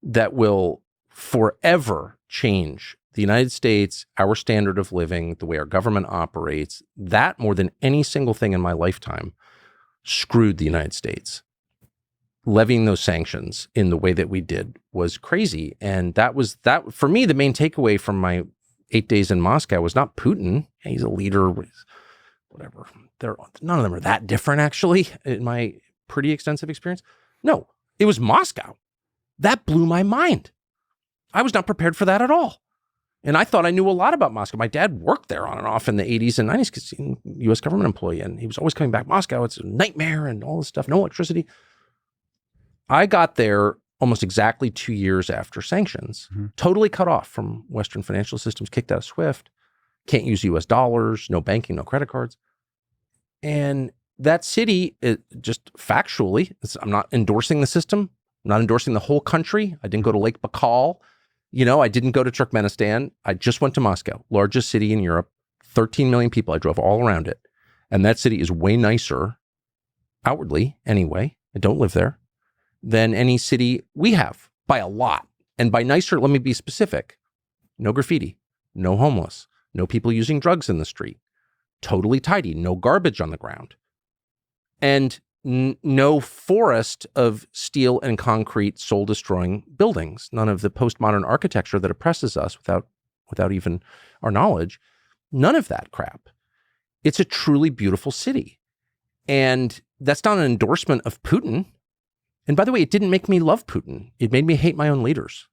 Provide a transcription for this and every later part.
that will forever change the United States, our standard of living, the way our government operates. That, more than any single thing in my lifetime, screwed the United States. Levying those sanctions in the way that we did was crazy. And that for me, the main takeaway from my 8 days in Moscow was not Putin. He's a leader, whatever. None of them are that different, actually, in my pretty extensive experience. No, it was Moscow. That blew my mind. I was not prepared for that at all. And I thought I knew a lot about Moscow. My dad worked there on and off in the 80s and 90s because he's a U.S. government employee, and he was always coming back, Moscow, it's a nightmare and all this stuff, no electricity. I got there almost exactly 2 years after sanctions, totally cut off from Western financial systems, kicked out of SWIFT, can't use U.S. dollars, no banking, no credit cards. And that city, just factually, I'm not endorsing the system, I'm not endorsing the whole country. I didn't go to Lake Baikal. I didn't go to Turkmenistan. I just went to Moscow, largest city in Europe, 13 million people. I drove all around it. And that city is way nicer, outwardly anyway, I don't live there, than any city we have by a lot. And by nicer, let me be specific. No graffiti, no homeless, no people using drugs in the street, totally tidy, no garbage on the ground, and no forest of steel and concrete soul-destroying buildings. None of the postmodern architecture that oppresses us without even our knowledge. None of that crap. It's a truly beautiful city. And that's not an endorsement of Putin. And by the way, it didn't make me love Putin. It made me hate my own leaders,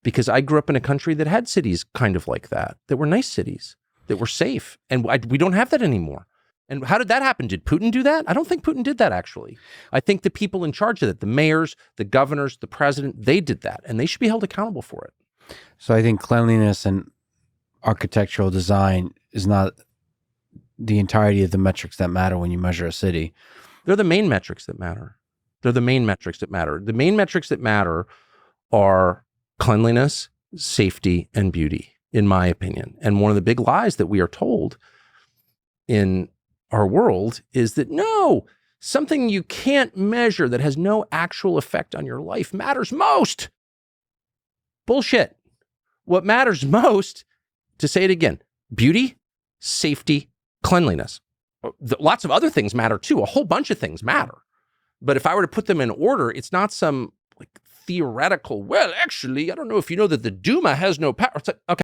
because I grew up in a country that had cities kind of like that were nice cities, that were safe. And we don't have that anymore. And how did that happen? Did Putin do that? I don't think Putin did that, actually. I think the people in charge of it, the mayors, the governors, the president, they did that, and they should be held accountable for it. So I think cleanliness and architectural design is not the entirety of the metrics that matter when you measure a city. They're the main metrics that matter. The main metrics that matter are cleanliness, safety, and beauty, in my opinion. And one of the big lies that we are told in our world is that, no, something you can't measure that has no actual effect on your life matters most. Bullshit. What matters most, to say it again, beauty, safety, cleanliness. Lots of other things matter too. A whole bunch of things matter. But if I were to put them in order, it's not some theoretical, well, actually, I don't know if you know that the Duma has no power. It's like, okay.